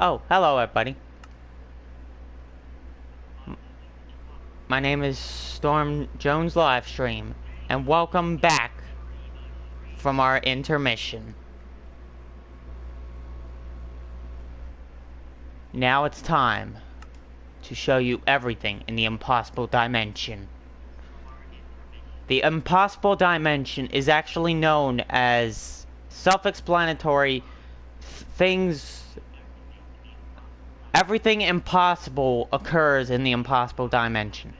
Oh, hello everybody. My name is Storm Jones Livestream, and welcome back from our intermission. Now it's time to show you everything in the impossible dimension. The impossible dimension is actually known as self-explanatory things. Everything impossible occurs in the impossible dimension.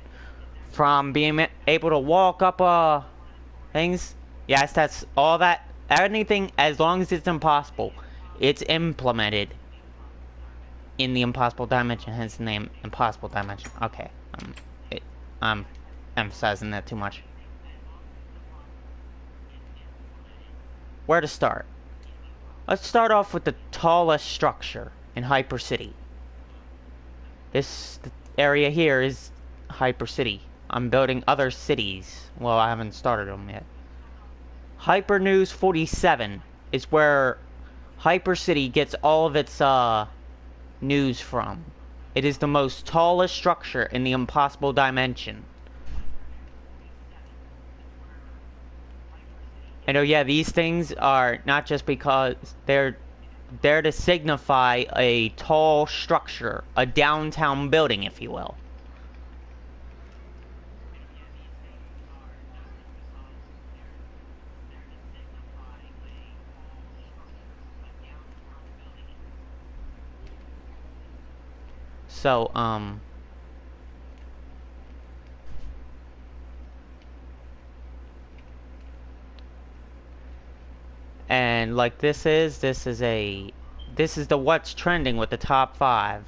From being able to walk up things. Yes, that's all that. Anything, as long as it's impossible, it's implemented in the impossible dimension. Hence the name impossible dimension. Okay, I'm emphasizing that too much. Where to start? Let's start off with the tallest structure in Hyper City. This area here is Hyper City. I'm building other cities. Well, I haven't started them yet. Hyper News 47 is where Hyper City gets all of its news from. It is the most tallest structure in the impossible dimension. And oh yeah, these things are not just because they're there to signify a tall structure, a downtown building, if you will. So, and like this is the what's trending with the top 5.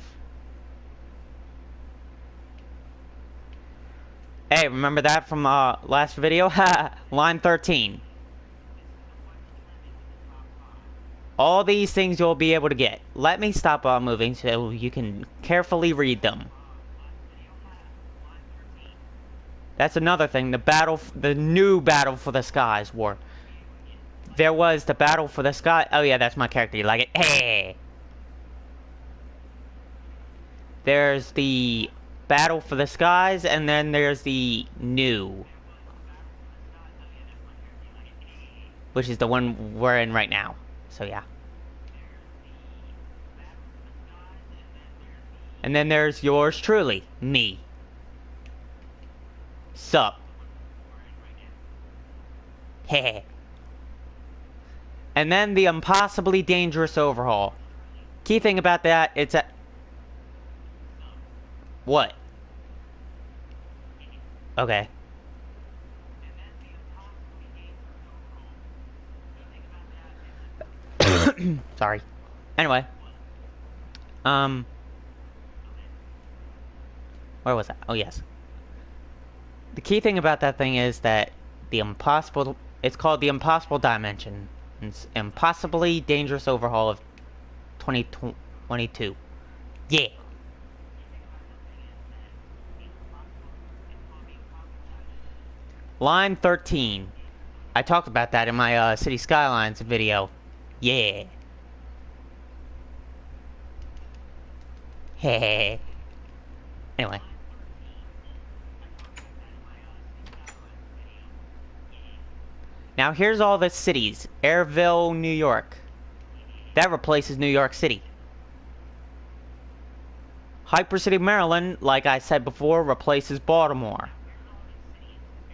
Hey, remember that from last video? Line 13. All these things you'll be able to get. Let me stop moving so you can carefully read them. That's another thing. The new Battle for the Skies war. There was the Battle for the Sky. Oh yeah, that's my character. You like it? Hey. There's the Battle for the Skies, and then there's the new, which is the one we're in right now. So yeah. And then there's yours truly, me. Sup. Heh. And then the impossibly dangerous overhaul. Key thing about that, it's a... What? Okay. Sorry. Anyway. Where was that? Oh, yes. The key thing about that thing is that the impossible... It's called the Impossible Dimension. It's Impossibly Dangerous Overhaul of 2022. Yeah. Line 13. I talked about that in my City Skylines video. Yeah. Heh. Anyway. Now here's all the cities. Airville, New York. That replaces New York City. Hyper City, Maryland, like I said before, replaces Baltimore.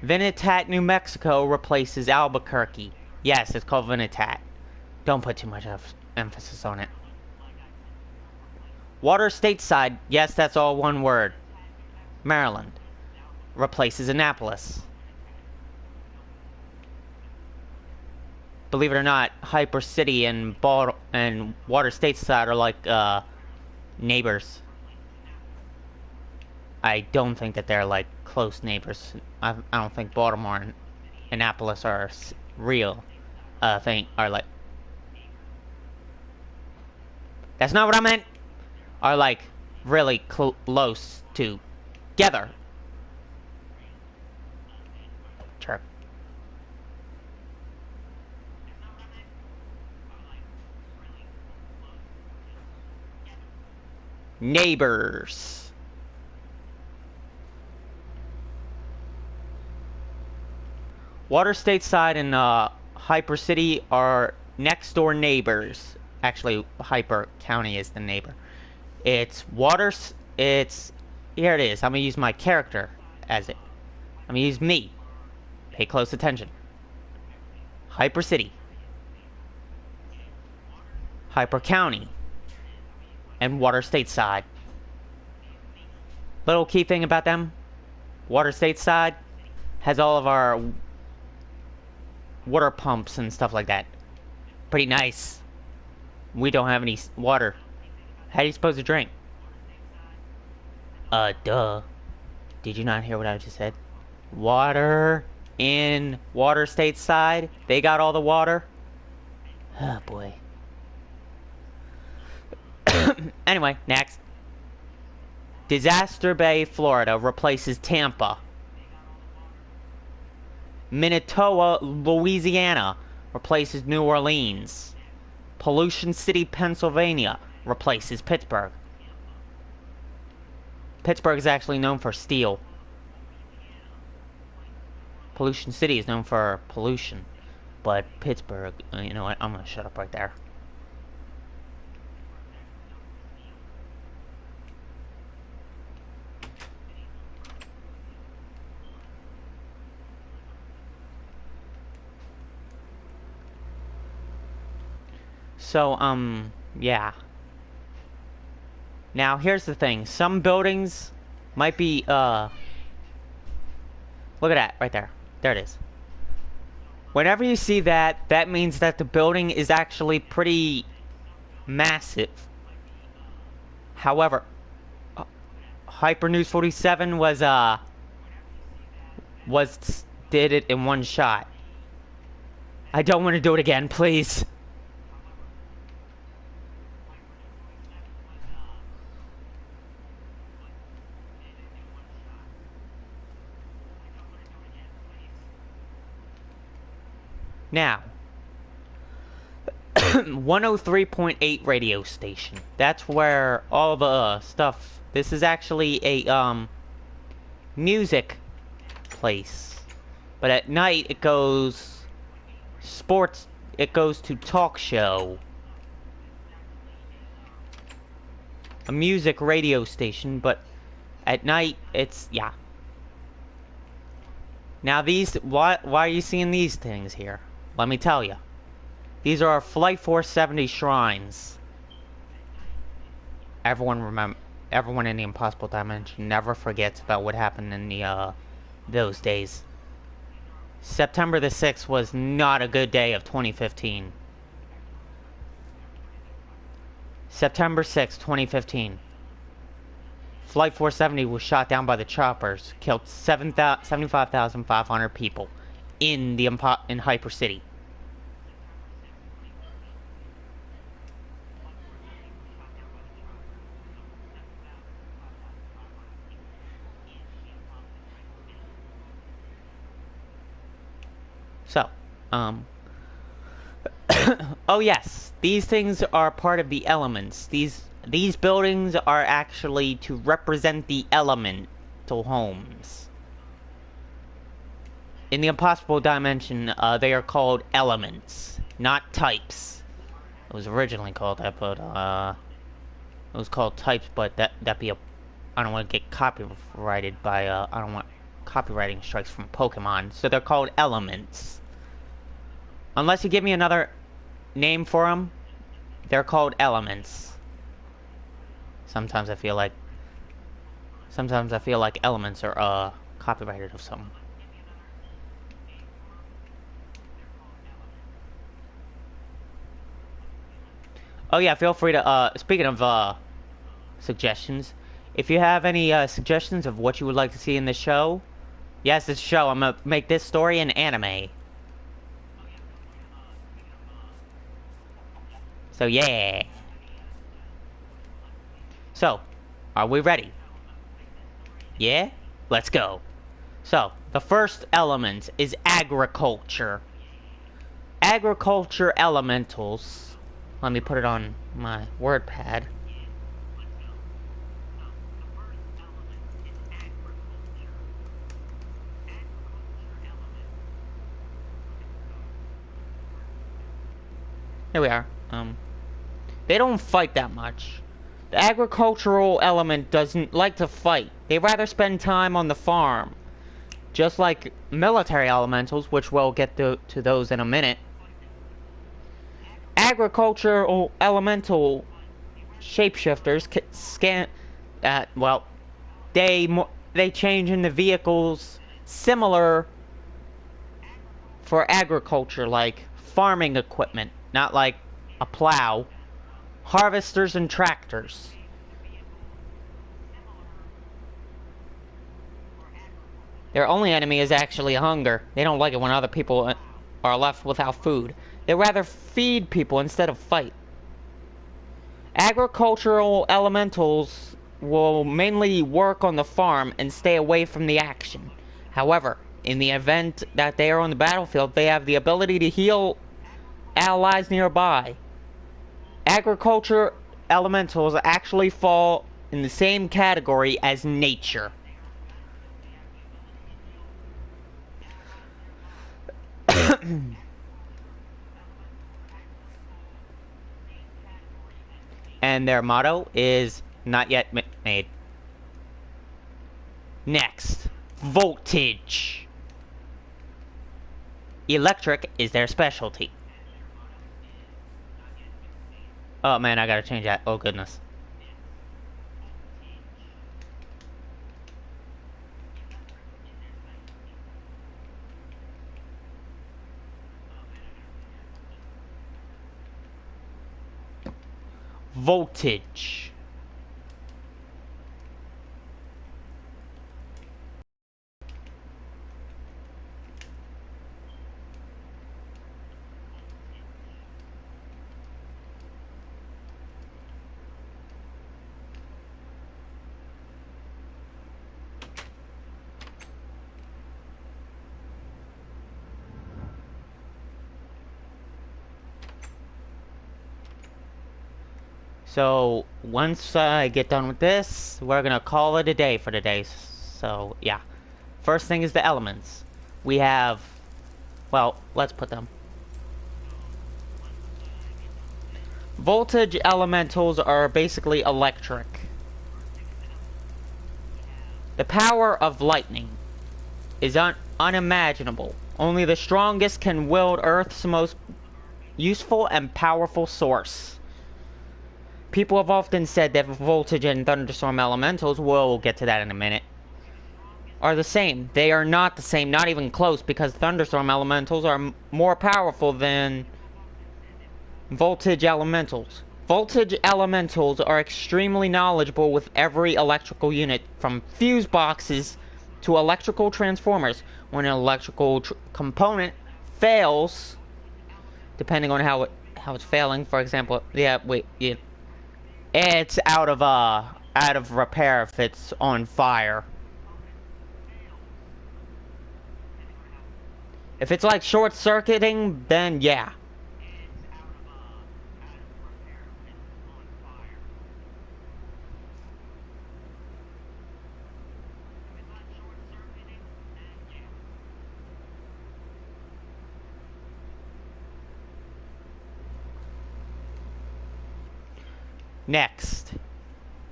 Vinitat, New Mexico replaces Albuquerque. Yes, it's called Vinitat. Don't put too much emphasis on it. Water Stateside, yes, that's all one word. Maryland replaces Annapolis. Believe it or not, Hyper City and Water Stateside are like neighbors. I don't think that they're like close neighbors. I don't think Baltimore and Annapolis are real are like... That's not what I meant! Are like really close together. Chirp. Neighbors. Water Stateside and Hyper City are next door neighbors. Actually, Hyper County is the neighbor. It's water. It's here. It is. I'm gonna use my character as it. I'm gonna use me. Pay close attention. Hyper City, Hyper County, and Water Stateside. Little key thing about them: Water Stateside has all of our water pumps and stuff like that. Pretty nice. We don't have any water. How are you supposed to drink? Duh. Did you not hear what I just said? Water in Water Stateside. They got all the water. Oh boy. Anyway, next. Disaster Bay, Florida replaces Tampa. Minnetonka, Louisiana replaces New Orleans. Pollution City, Pennsylvania replaces Pittsburgh. Pittsburgh is actually known for steel. Pollution City is known for pollution. But Pittsburgh, you know what, I'm gonna shut up right there. So, yeah. Now, here's the thing. Some buildings might be, look at that, right there. There it is. Whenever you see that, that means that the building is actually pretty massive. However, Hyper News 47 did it in one shot. I don't want to do it again, please. Now, 103.8 radio station. That's where all the stuff. This is actually a music place, but at night it goes sports. It goes to talk show. A music radio station, but at night it's yeah. Now these why are you seeing these things here? Let me tell you. These are our Flight 470 shrines. Everyone in the Impossible Dimension never forgets about what happened in the those days. September the 6th was not a good day of 2015. September 6th, 2015. Flight 470 was shot down by the choppers, killed 75,500 people in Hyper City. So, oh yes, these things are part of the elements. These buildings are actually to represent the elemental homes. In the Impossible Dimension, they are called elements, not types. It was originally called that, but it was called types. But that'd be a. I don't want to get copyrighted by. I don't want copywriting strikes from Pokemon. So they're called elements. Unless you give me another name for them, they're called elements. Sometimes I feel like elements are copyrighted of something. Oh yeah, feel free to speaking of suggestions, if you have any suggestions of what you would like to see in the show, yes, this show, I'm gonna make this story an anime. So yeah. So, are we ready? Yeah? Let's go. So, the first element is agriculture. Agriculture elementals. Let me put it on my word pad. Here we are. They don't fight that much. The agricultural element doesn't like to fight. They rather spend time on the farm. Just like military elementals, which we'll get to those in a minute. Agricultural elemental shapeshifters well, they change into vehicles similar for agriculture, like farming equipment, not like a plow, harvesters and tractors. Their only enemy is actually hunger. They don't like it when other people are left without food. They rather feed people instead of fight. Agricultural elementals will mainly work on the farm and stay away from the action. However, in the event that they are on the battlefield, they have the ability to heal allies nearby. Agriculture elementals actually fall in the same category as nature. And their motto is not yet made. Next, voltage. Electric is their specialty. Oh man, I gotta change that. Oh goodness. Voltage. So, once I get done with this, we're gonna call it a day for today. So, yeah. First thing is the elements. We have... Well, let's put them. Voltage elementals are basically electric. The power of lightning is unimaginable. Only the strongest can wield Earth's most useful and powerful source. People have often said that voltage and thunderstorm elementals, we'll get to that in a minute, are the same. They are not the same, not even close, because thunderstorm elementals are more powerful than voltage elementals. Voltage elementals are extremely knowledgeable with every electrical unit, from fuse boxes to electrical transformers. When an electrical component fails, depending on how it's failing, for example, it's out of repair if it's on fire. If it's like short-circuiting, then yeah. Next,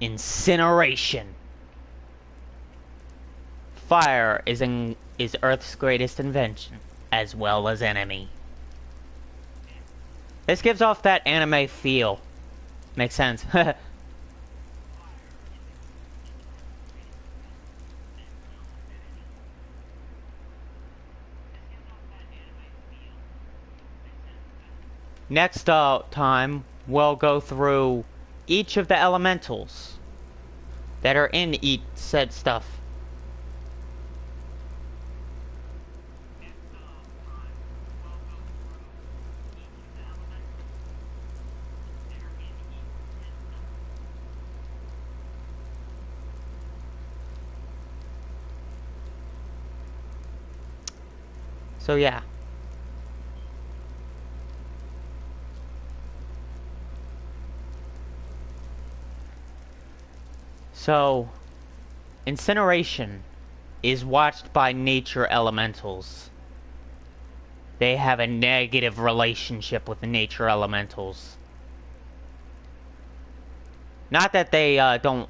incineration. Fire is Earth's greatest invention, as well as enemy. This gives off that anime feel. Makes sense. Next time, we'll go through each of the elementals that are in each said stuff. So yeah. So, incineration is watched by nature elementals. They have a negative relationship with the nature elementals. Not that they don't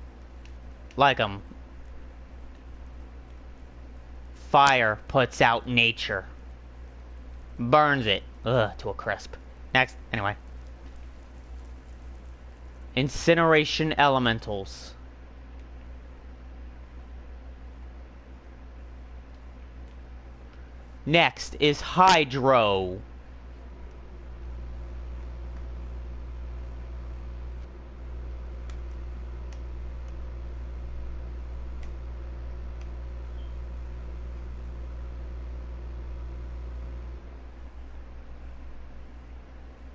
like them. Fire puts out nature. Burns it. Ugh, to a crisp. Next, anyway. Incineration elementals. Next is hydro.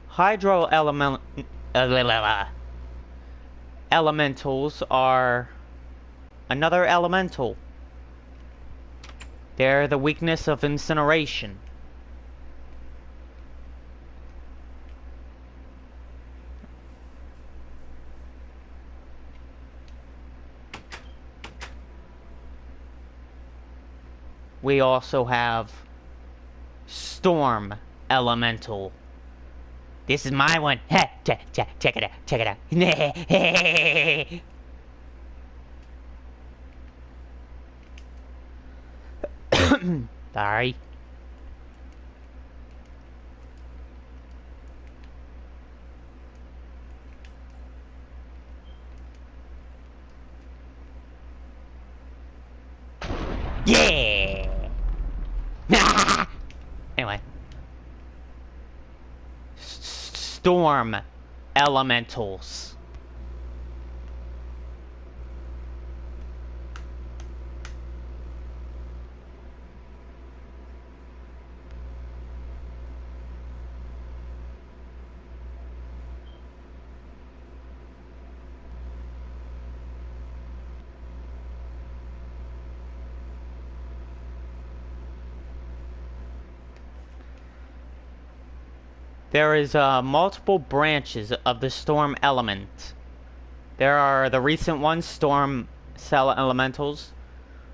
Hydro elementals are another elemental. They're the weakness of incineration. We also have storm elemental. This is my one. Check it out. Check it out. Sorry. Yeah. Anyway. Storm elementals. There is multiple branches of the storm element. There are the recent ones, storm cell elementals.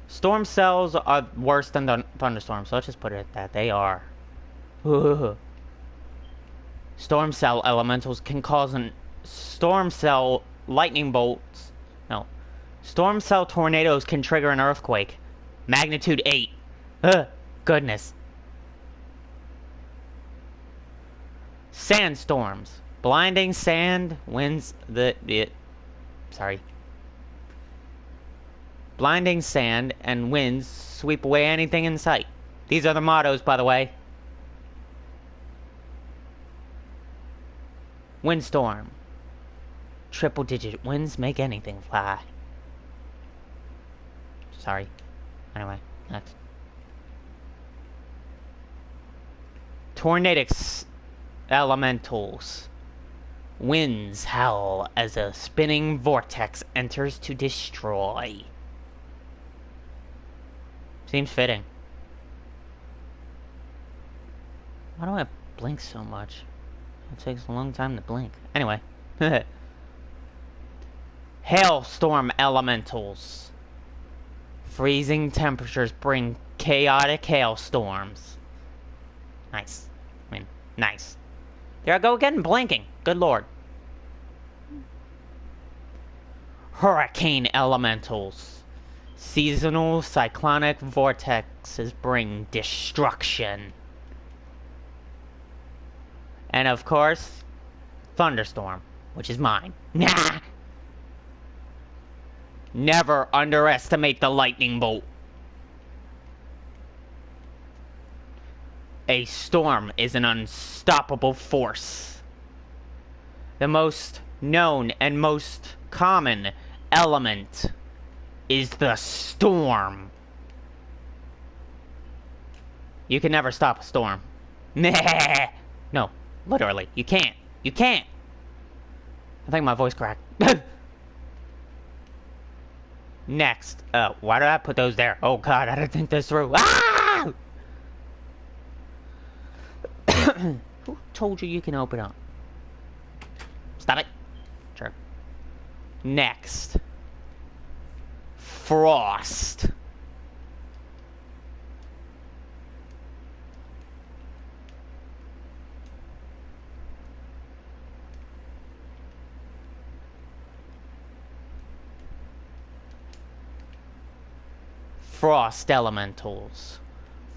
Storm cells are worse than thunderstorms, so let's just put it at that. They are. Storm cell elementals can cause an storm cell lightning bolts. No. Storm cell tornadoes can trigger an earthquake. Magnitude 8. Goodness. Sandstorms. Blinding sand winds sorry. Blinding sand and winds sweep away anything in sight. These are the mottos, by the way. Windstorm. Triple-digit winds make anything fly. Sorry. Anyway, next. Tornadic elementals. Winds howl as a spinning vortex enters to destroy. Seems fitting. Why do I blink so much? It takes a long time to blink. Anyway. Hailstorm elementals. Freezing temperatures bring chaotic hailstorms. Nice. I mean, nice. There I go again, blinking. Good lord. Hurricane elementals. Seasonal cyclonic vortexes bring destruction. And of course, thunderstorm, which is mine. Nah! Never underestimate the lightning bolt. A storm is an unstoppable force. The most known and most common element is the storm. You can never stop a storm. No, literally, you can't. You can't. I think my voice cracked. Next. Why did I put those there? Oh god, I didn't think this through. Ah! Who told you can open up? Stop it. Sure. Next. Frost. frost elementals.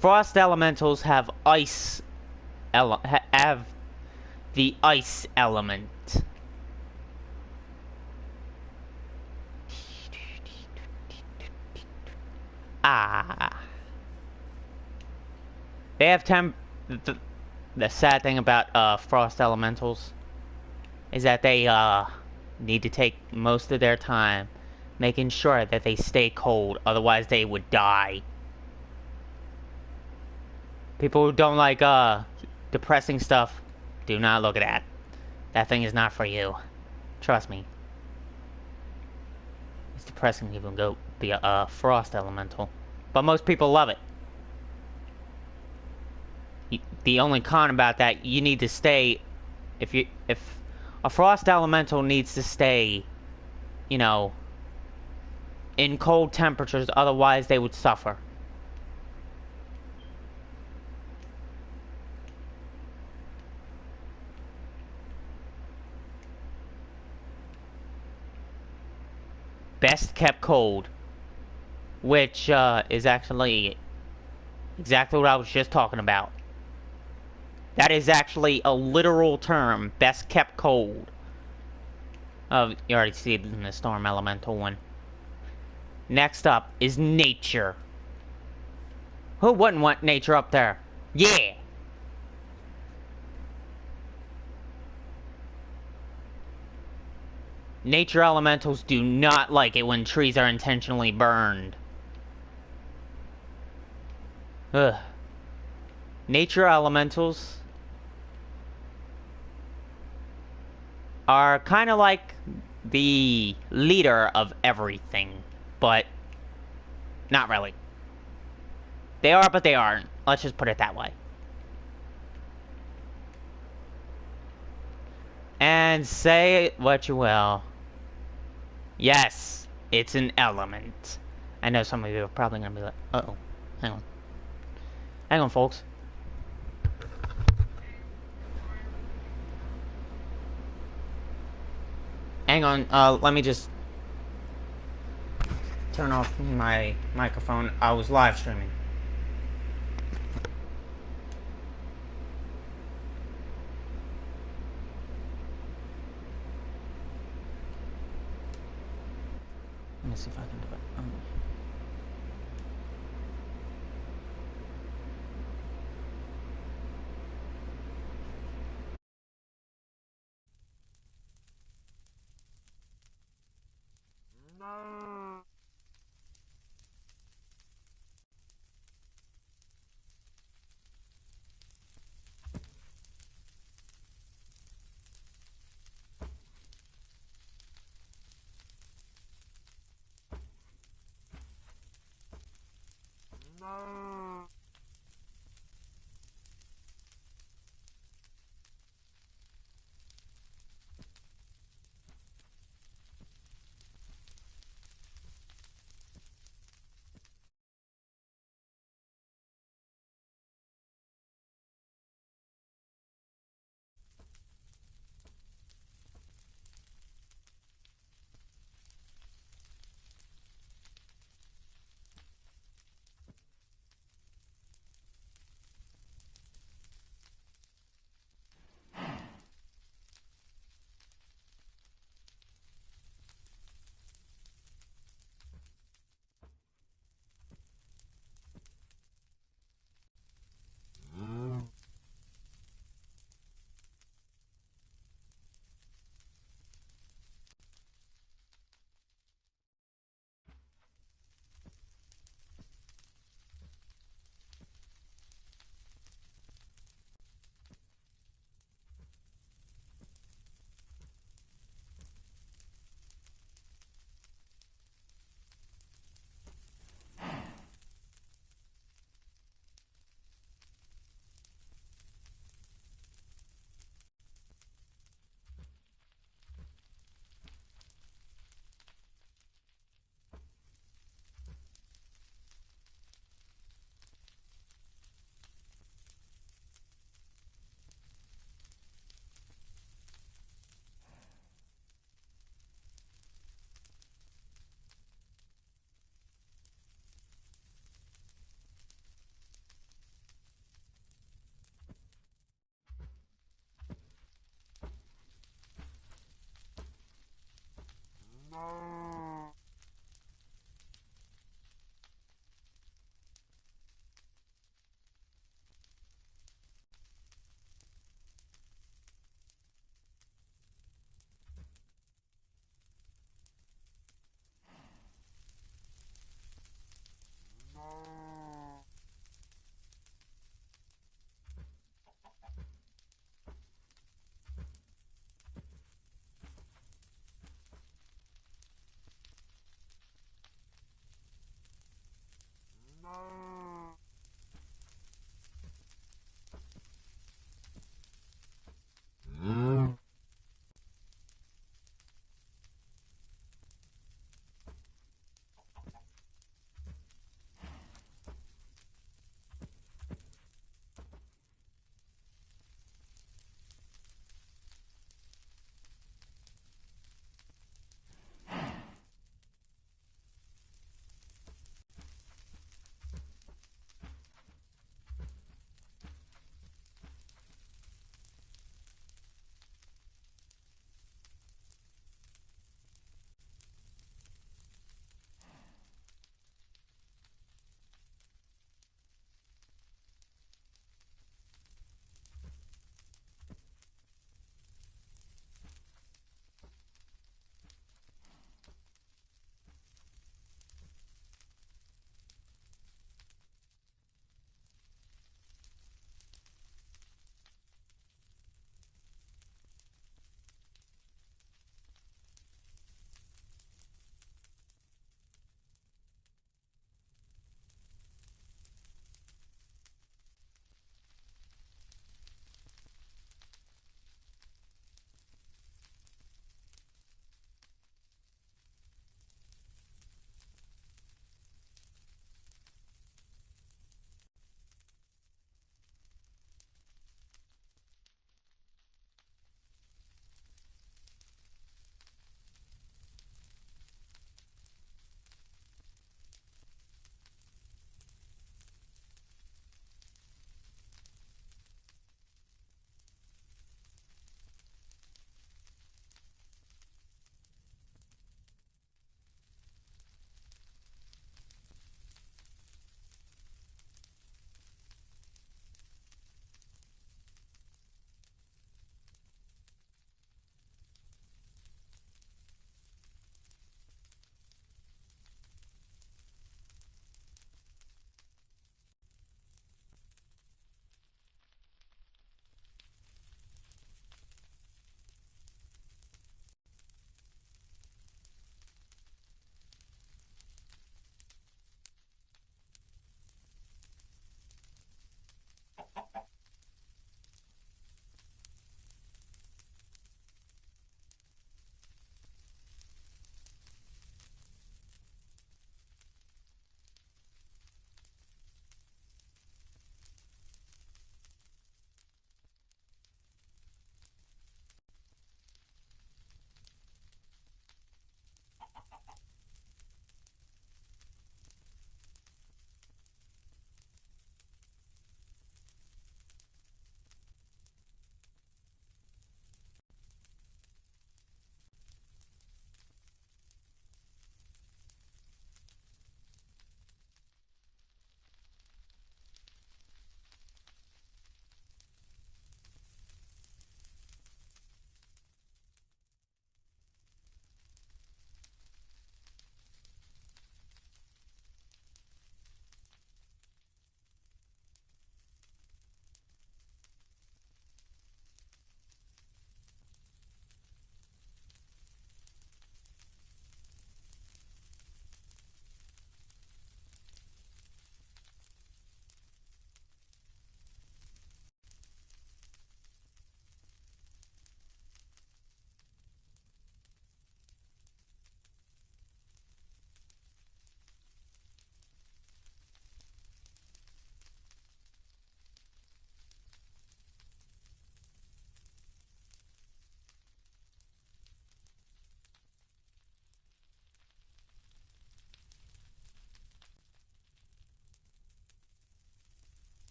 Frost elementals have have the ice element. Ah. They have the sad thing about frost elementals is that they need to take most of their time making sure that they stay cold, otherwise they would die. People who don't like depressing stuff, do not look at that. That thing is not for you. Trust me. It's depressing to even go be a frost elemental. But most people love it. The only con about that, you need to stay, if a frost elemental needs to stay, you know, in cold temperatures, otherwise they would suffer. Best kept cold, which is actually exactly what I was just talking about. That is actually a literal term, best kept cold. Oh, you already see it in the storm elemental one. Next up is nature. Who wouldn't want nature up there? Yeah! Nature elementals do not like it when trees are intentionally burned. Ugh. Nature elementals are kind of like the leader of everything, but not really. They are, but they aren't. Let's just put it that way. And say what you will. Yes, it's an element. I know some of you are probably going to be like, uh-oh. Hang on. Hang on, folks. Hang on, let me just turn off my microphone. I was live streaming. Let me see if I can do it.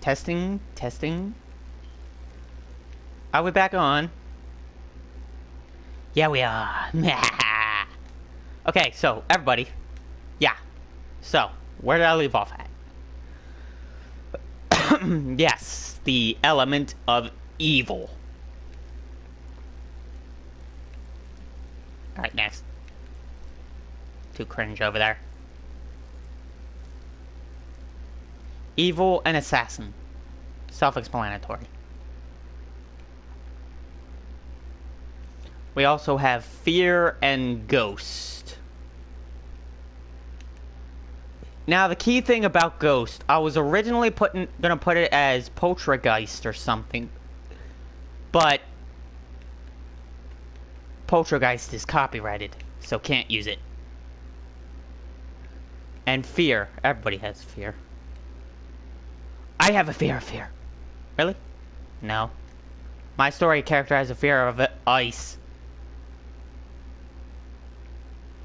Testing, testing. Are we back on? Yeah, we are. Okay, so, everybody. Yeah. So, where did I leave off at? Yes, the element of evil. Alright, next. Too cringe over there. Evil and assassin. Self-explanatory. We also have fear and ghost. Now, the key thing about ghost, I was originally gonna put it as poltergeist or something, but poltergeist is copyrighted, so can't use it. And fear, everybody has fear. I have a fear of fear. Really? No. My story character has a fear of ice.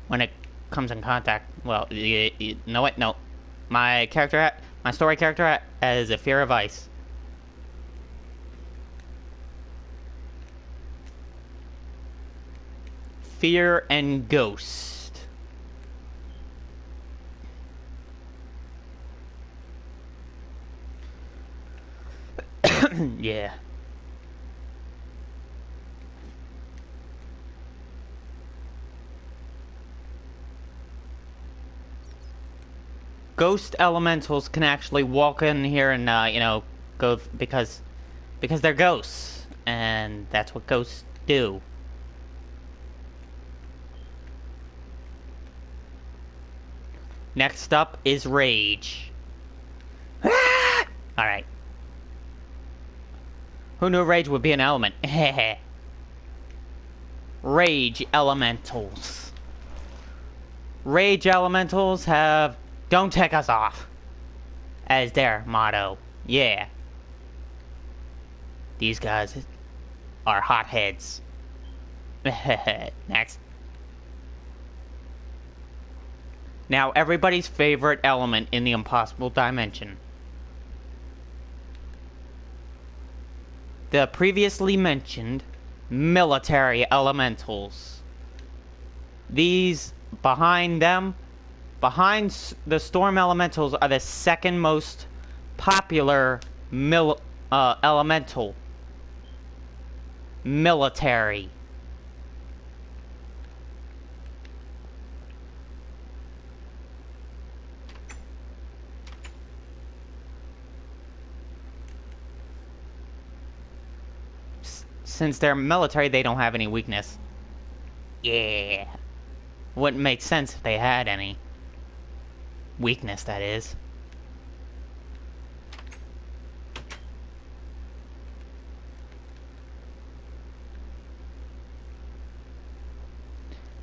When it comes in contact, well, no, wait, no. My story character has a fear of ice. Fear and ghost. Yeah. Ghost elementals can actually walk in here and, go because they're ghosts, and that's what ghosts do. Next up is rage. Alright. Who knew rage would be an element? Rage elementals. Rage elementals have "Don't take us off" as their motto. Yeah. These guys are hotheads. Next. Now, everybody's favorite element in the impossible dimension. The previously mentioned military elementals. These, behind the storm elementals, are the second most popular elemental. Military. Since they're military, they don't have any weakness. Yeah. Wouldn't make sense if they had any. Weakness, that is.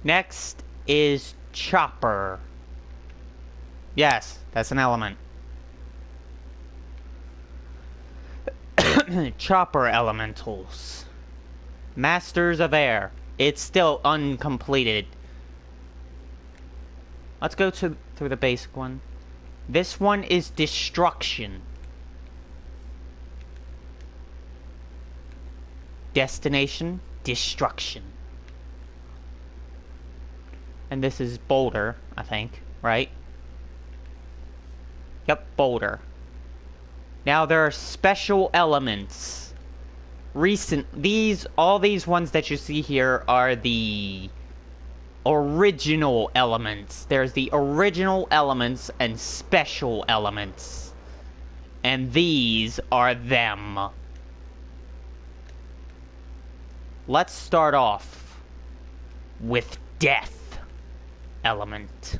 Next is Chopper. Yes, that's an element. Chopper elementals. Masters of Air. It's still uncompleted. Let's go through the basic one. This one is Destruction. Destination, Destruction. And this is Boulder, I think, right? Yep, Boulder. Now there are special elements. All these ones that you see here are the original elements. There's the original elements and special elements. And these are them. Let's start off with Death element.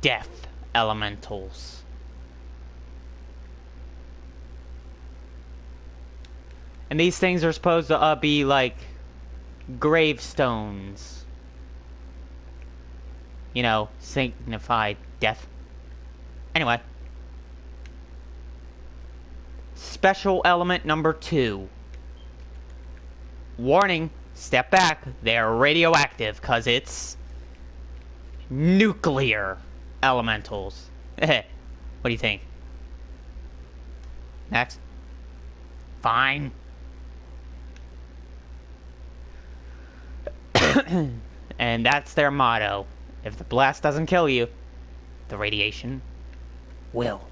Death elementals. And these things are supposed to be like gravestones. You know, signify death. Anyway. Special element number 2. Warning, step back. They're radioactive because it's nuclear elementals. What do you think? Next. Fine. And that's their motto. If the blast doesn't kill you, the radiation will.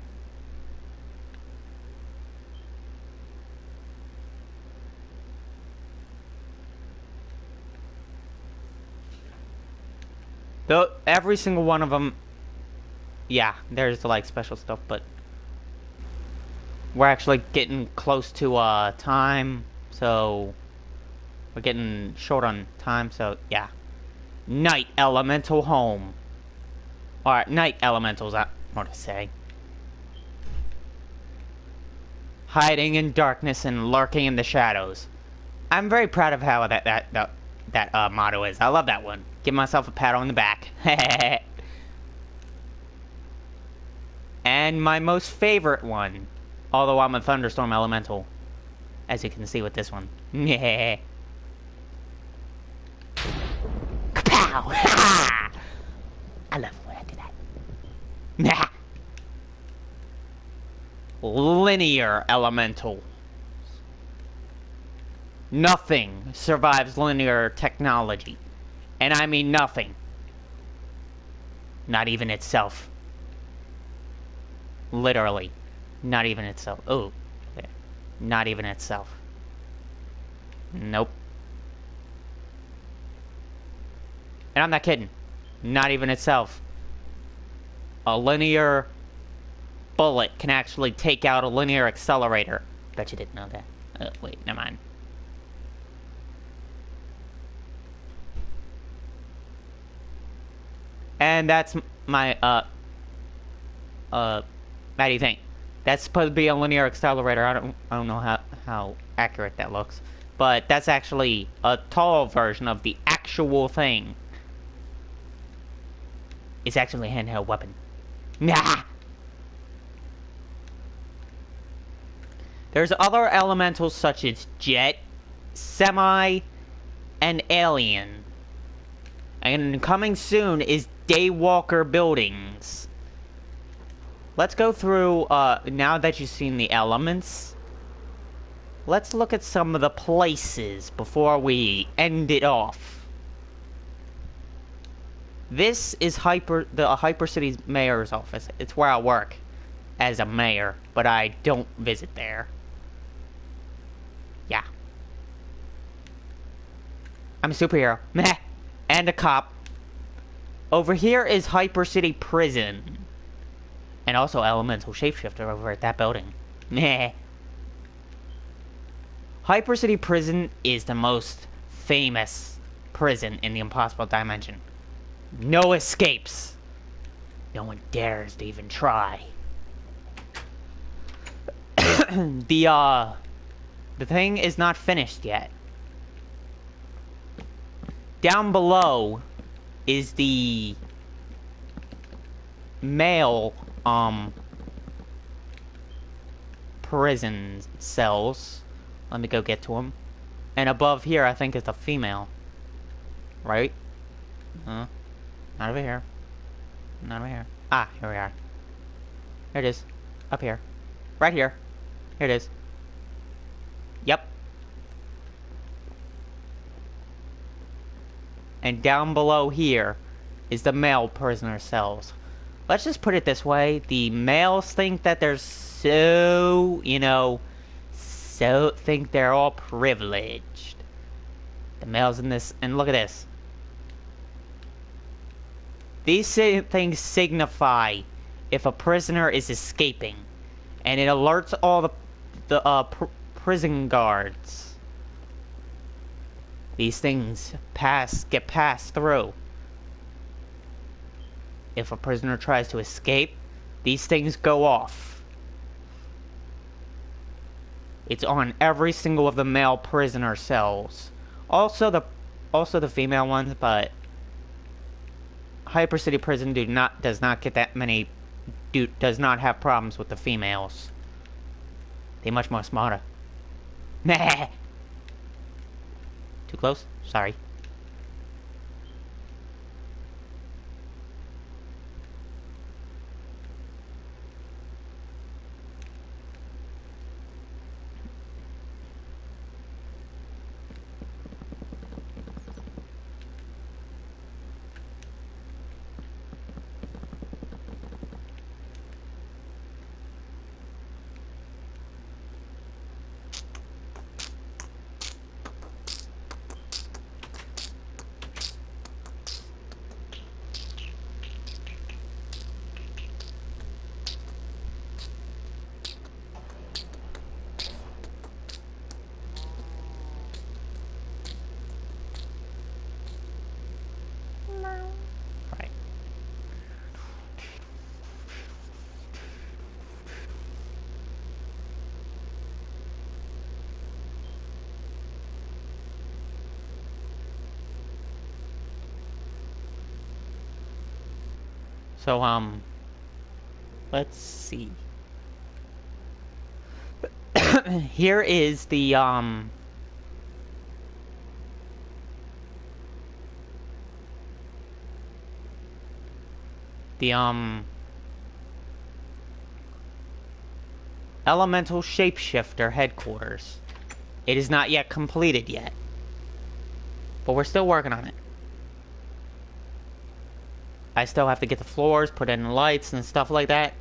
Though every single one of them, yeah, there's the like special stuff, but we're actually getting close to time, so we're getting short on time, so yeah. Night elemental home. Alright, night elementals, I want to say. Hiding in darkness and lurking in the shadows. I'm very proud of how that motto is. I love that one. Give myself a pat on the back. And my most favorite one, although I'm a thunderstorm elemental, as you can see with this one. Kapow! I love when I do that. Linear elemental. Nothing survives linear technology. And I mean nothing. Not even itself. Literally. Not even itself. Oh. There. Not even itself. Nope. And I'm not kidding. Not even itself. A linear bullet can actually take out a linear accelerator. Bet you didn't know that. Wait, never mind. And that's my, how do you think? That's supposed to be a linear accelerator. I don't know how accurate that looks. But that's actually a tall version of the actual thing. It's actually a handheld weapon. Nah! There's other elementals such as Jet, Semi, and Alien. And coming soon is Daywalker Buildings. Let's go through, now that you've seen the elements, let's look at some of the places before we end it off. This is the Hyper City's mayor's office. It's where I work as a mayor, but I don't visit there. Yeah. I'm a superhero. Meh. And a cop. Over here is Hyper City Prison. And also Elemental Shapeshifter over at that building. Meh. Hyper City Prison is the most famous prison in the Impossible Dimension. No escapes. No one dares to even try. The thing is not finished yet. Down below is the male, prison cells. Let me go get to them. And above here, I think, is the female. Right? Not over here. Not over here. Ah, here we are. Here it is. Up here. Right here. Here it is. Yep. And down below here is the male prisoner cells. Let's just put it this way. The males think that they're so, think they're all privileged. The males in this, and look at this. These things signify if a prisoner is escaping. And it alerts all the prison guards. These things get passed through. If a prisoner tries to escape, these things go off. It's on every single of the male prisoner cells. Also the female ones, but Hyper City Prison does not get that many. Does not have problems with the females. They're much more smarter. Nah. Too close? Sorry. Right. So, let's see. Here is the, Elemental Shapeshifter headquarters. It is not yet completed yet. But we're still working on it. I still have to get the floors, put in the lights and stuff like that.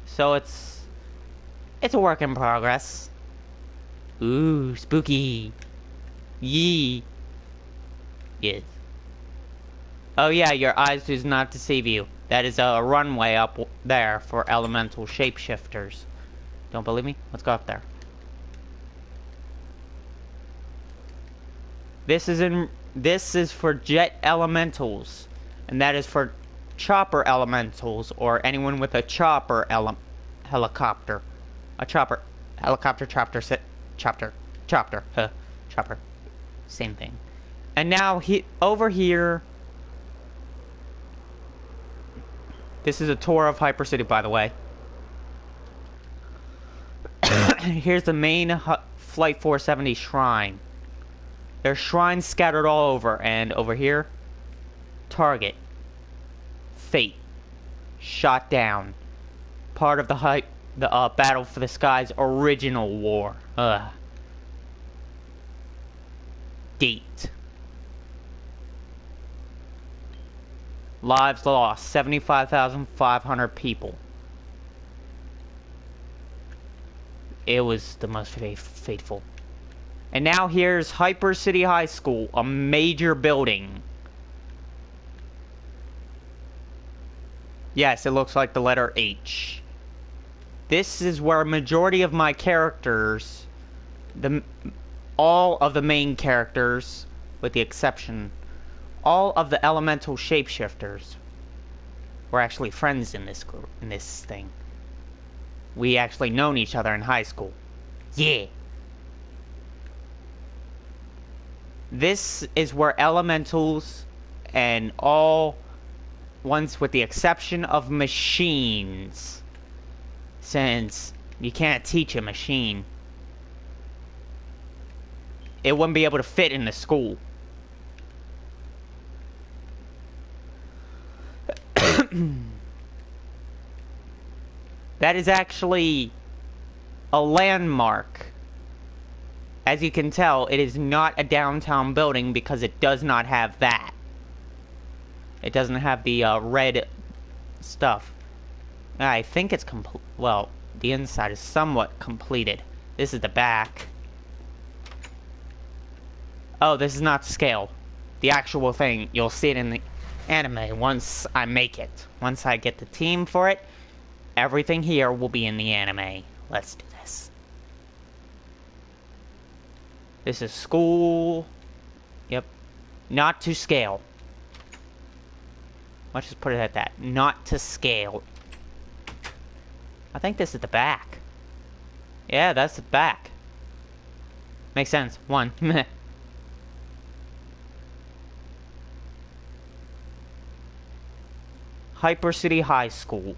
So it's a work in progress. Ooh, spooky. Yee. Yes. Oh yeah, your eyes do not deceive you. That is a runway up there for elemental shapeshifters. Don't believe me? Let's go up there. This is for jet elementals. And that is for chopper elementals, or anyone with a chopper helicopter. A chopper. Helicopter, chopper, chopper. Same thing. And now, over here... This is a tour of Hyper City, by the way. Here's the main Flight 470 shrine. There's shrines scattered all over, and over here... Target. Fate. Shot down. Part of the Battle for the Skies original war. Date. Lives lost. 75,500 people. It was the most fateful. And now here's Hyper City High School, a major building. Yes, it looks like the letter H. This is where a majority of my characters, all of the main characters, with the exception, all of the elemental shapeshifters were actually friends in this group, in this thing. We actually known each other in high school. Yeah. This is where elementals and all ones with the exception of machines, since you can't teach a machine, it wouldn't be able to fit in the school. That is actually a landmark. As you can tell, it is not a downtown building because it does not have that. It doesn't have the red stuff. I think it's complete. Well, the inside is somewhat completed. This is the back. Oh, this is not scale. The actual thing, you'll see it in the anime once I make it. Once I get the team for it, everything here will be in the anime. Let's do this. This is school. Yep. Not to scale. Let's just put it at that. Not to scale. I think this is the back. Yeah, that's the back. Makes sense. One. Hyper City High School.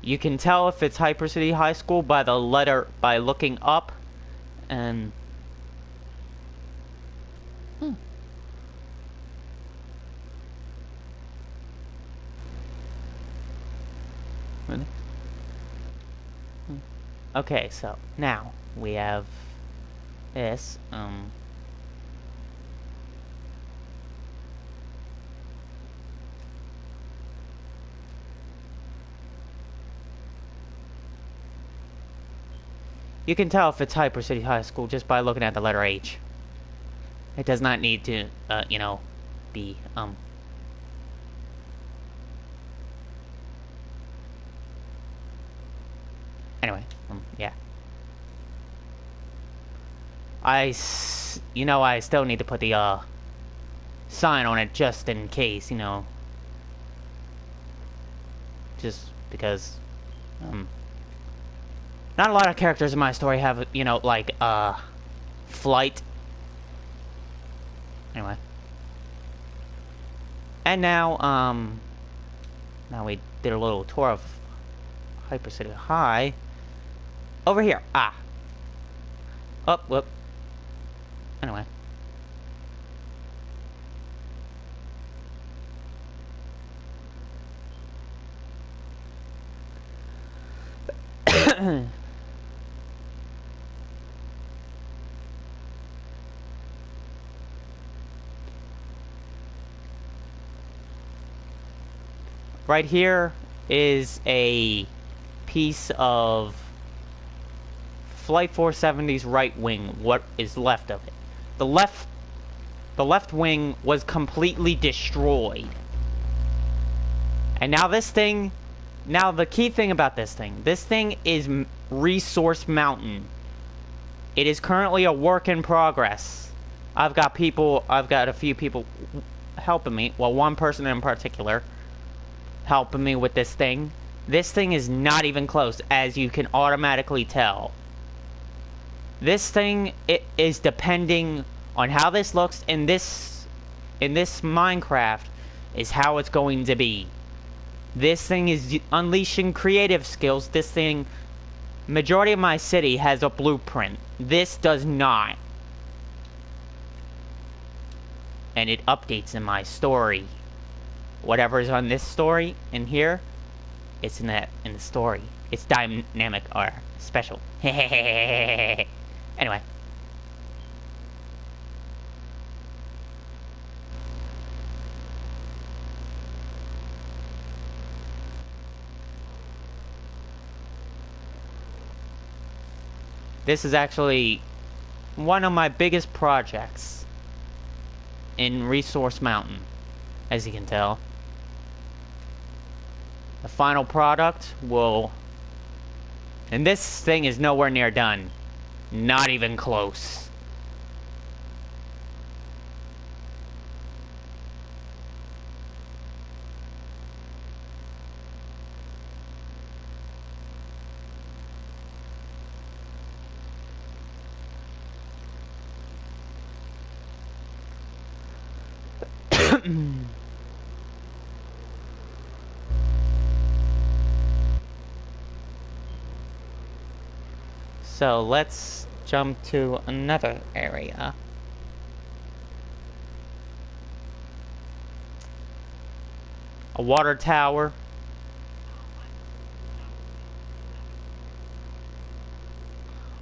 You can tell if it's Hyper City High School by the letter, by looking up, and Okay, so now we have this. You can tell if it's Hyper City High School just by looking at the letter H. It does not need to, you know, be, Anyway, yeah. You know, I still need to put the, sign on it just in case, you know. Just because, not a lot of characters in my story have, you know, like, flight. Anyway. And now, now we did a little tour of Hyper City High. Over here. Ah. Oh, whoop. Anyway. Right here is a piece of Flight 470's right wing, what is left of it. The left wing was completely destroyed. And now this thing, now the key thing about this thing is Resource Mountain. It is currently a work in progress. I've got a few people helping me, well, one person in particular helping me with this thing. This thing is not even close, as you can automatically tell. This thing, it is depending on how this looks in this Minecraft, is how it's going to be. This thing is unleashing creative skills. This thing, majority of my city has a blueprint. This does not. And it updates in my story. Whatever is on this story in here, it's in the story. It's dynamic or special. Anyway. This is actually one of my biggest projects in Resource Mountain, as you can tell. The final product will... And this thing is nowhere near done. Not even close. So let's jump to another area. A water tower.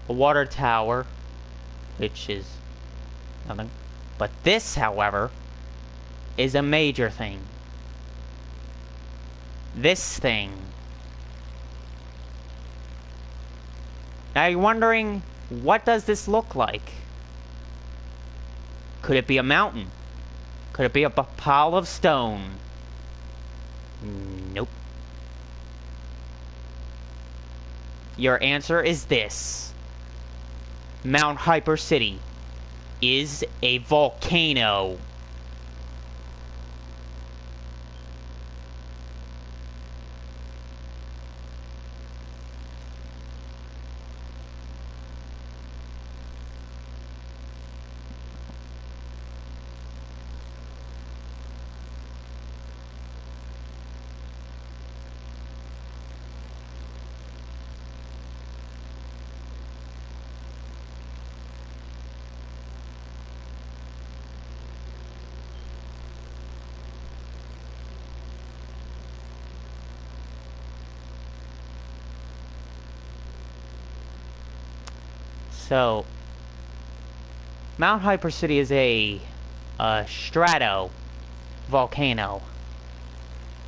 A water tower, which is nothing. But this, however, is a major thing. This thing. Now you're wondering, what does this look like? Could it be a mountain? Could it be a pile of stone? Nope. Your answer is this. Mount Hyper City is a volcano. So, Mount Hyper City is a strato volcano.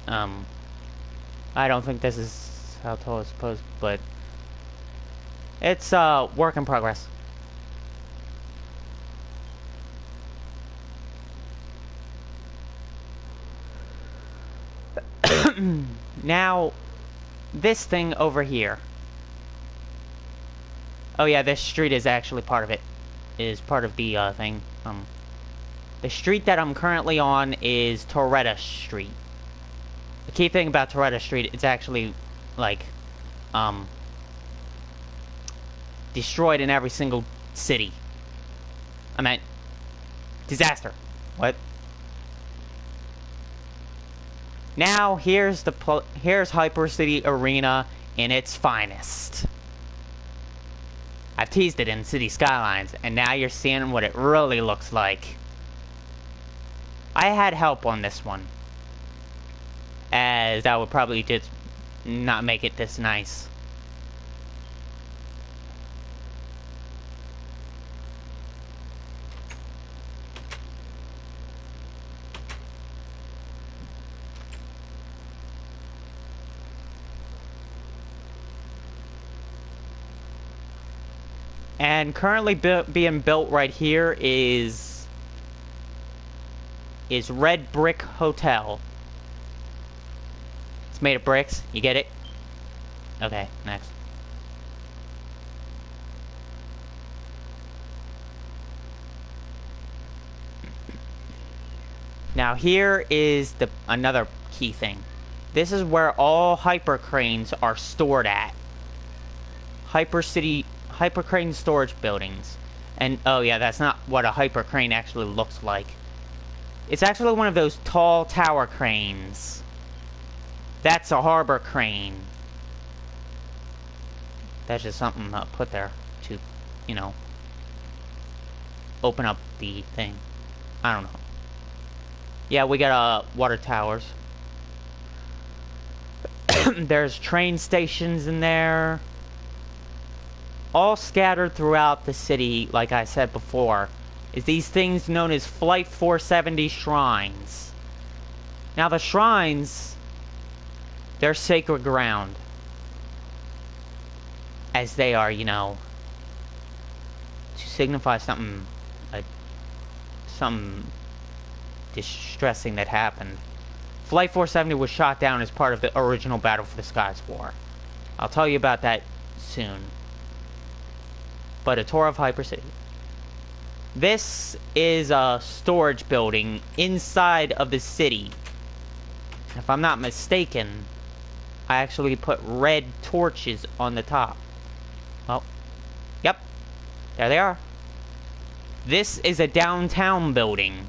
I don't think this is how tall it's supposed, but it's work in progress. Now, this thing over here. Oh yeah, this street is actually part of it. Is part of the thing. The street that I'm currently on is Toretta Street. The key thing about Toretta Street, it's actually like destroyed in every single city. I meant disaster. What? Now here's Hyper City Arena in its finest. I've teased it in City Skylines, and now you're seeing what it really looks like. I had help on this one, as that would probably just not make it this nice. And currently being built right here is Red Brick Hotel. It's made of bricks. You get it? Okay, next. Now here is another key thing. This is where all hyper cranes are stored at. Hyper crane storage buildings. And oh yeah, that's not what a hyper crane actually looks like. It's actually one of those tall tower cranes. That's a harbor crane. That's just something put there to, you know, open up the thing. I don't know. Yeah, we got water towers. There's train stations in there. All scattered throughout the city, like I said before, is these things known as Flight 470 shrines. Now the shrines, they're sacred ground. As they are, you know, signify something, something distressing that happened. Flight 470 was shot down as part of the original Battle for the Skies War. I'll tell you about that soon. But a tour of Hyper City. This is a storage building inside of the city. If I'm not mistaken, I actually put red torches on the top. Well, yep, there they are. This is a downtown building.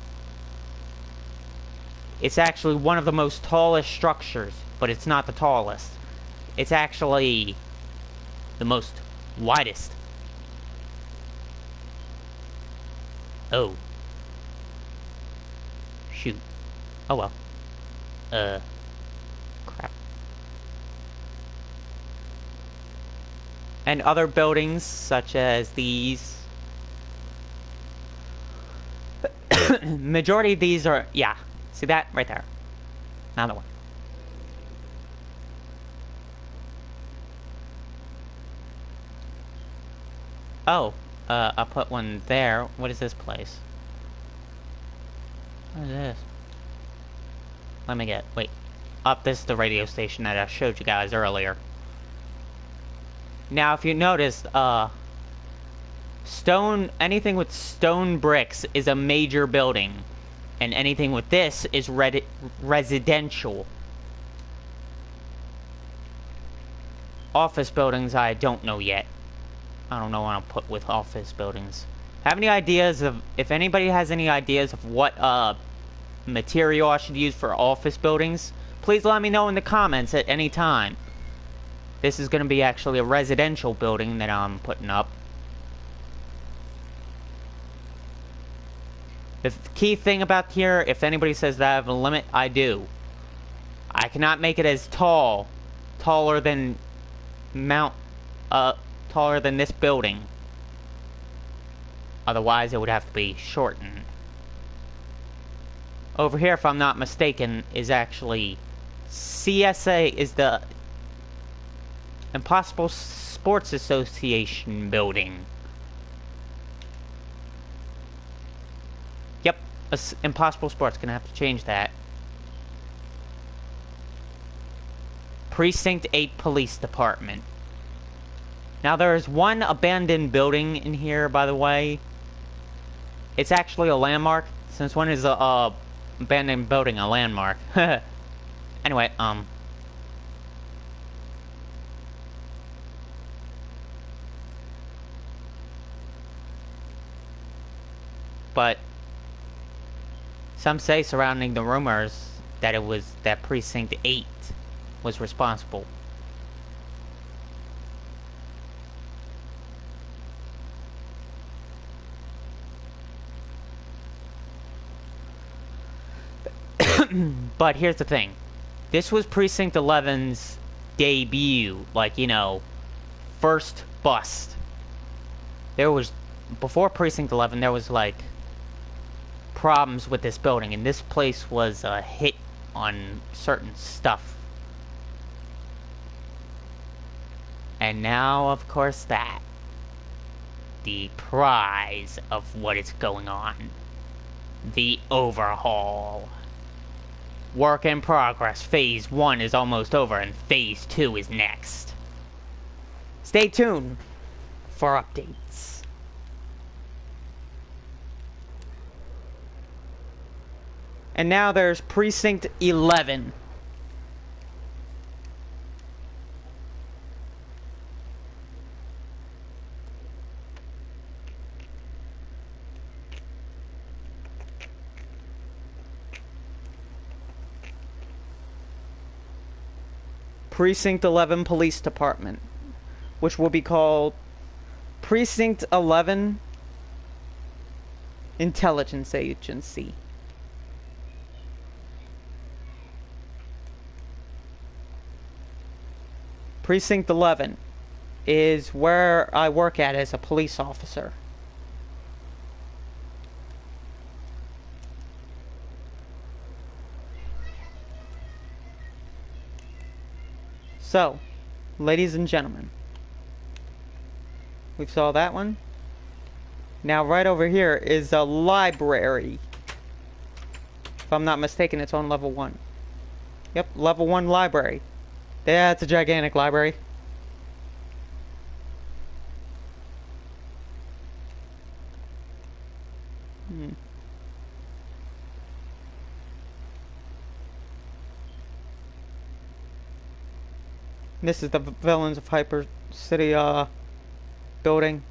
It's actually one of the most tallest structures, but it's not the tallest. It's actually the most widest. Oh. Shoot. Oh well. Crap. And other buildings, such as these. Majority of these are, yeah. See that? Right there. Another one. Oh. I'll put one there. What is this place? What is this? Let me get... Wait. Up, this is the radio station that I showed you guys earlier. Now, if you noticed, stone... Anything with stone bricks is a major building. And anything with this is residential. Office buildings, I don't know yet. I don't know what I'll put with office buildings. Have any ideas of... If anybody has any ideas of what, material I should use for office buildings, please let me know in the comments at any time. This is going to be actually a residential building that I'm putting up. The key thing about here, if anybody says that I have a limit, I do. I cannot make it as tall. Taller than taller than this building. Otherwise, it would have to be shortened. Over here, if I'm not mistaken, is actually CSA, is the Impossible Sports Association building. Yep, Impossible Sports. Gonna have to change that. Precinct 8 Police Department. Now, there is one abandoned building in here, by the way. It's actually a landmark. Since when is a abandoned building a landmark? Anyway, but some say surrounding the rumors that it was that Precinct 8 was responsible. But here's the thing. This was Precinct 11's debut. Like, you know, first bust. There was... Before Precinct 11, there was, like, problems with this building. And this place was a hit on certain stuff. And now, of course, that. The prize of what is going on. The overhaul. Work in progress. Phase 1 is almost over, and Phase 2 is next. Stay tuned for updates. And now there's Precinct 11. Precinct 11 Police Department, which will be called Precinct 11 Intelligence Agency. Precinct 11 is where I work at as a police officer. So, ladies and gentlemen, we saw that one. Now right over here is a library. If I'm not mistaken, it's on level 1. Yep, level 1 library. Yeah, it's a gigantic library. This is the Villains of Hyper City building.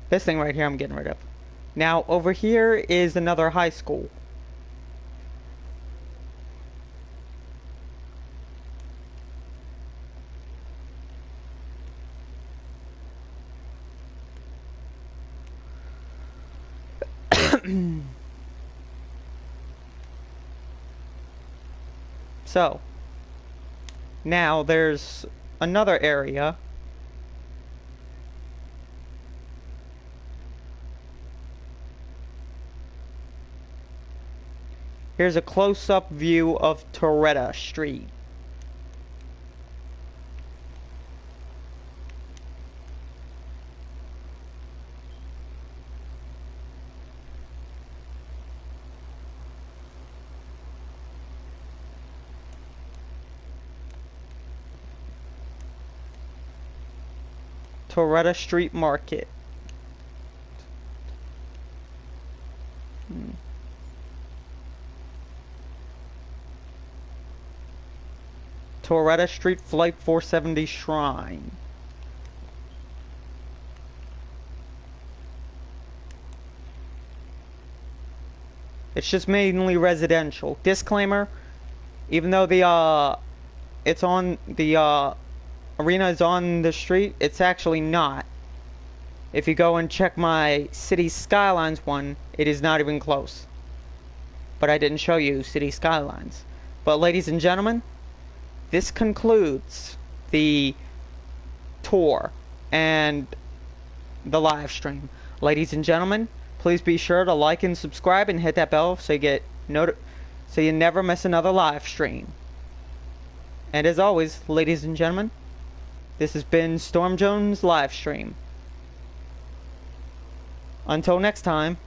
This thing right here I'm getting rid of. Now over here is another high school. So, now there's another area. Here's a close-up view of Toretta Street. Toretta Street Market. Toretta Street Flight 470 Shrine. It's just mainly residential. Disclaimer, even though the it's on the arena is on the street, it's actually not. If you go and check my City Skylines one, it is not even close. But I didn't show you City Skylines. But ladies and gentlemen, this concludes the tour and the live stream. Ladies and gentlemen, please be sure to like and subscribe and hit that bell so you get so you never miss another live stream. And as always, ladies and gentlemen, this has been Storm Jones live stream. Until next time.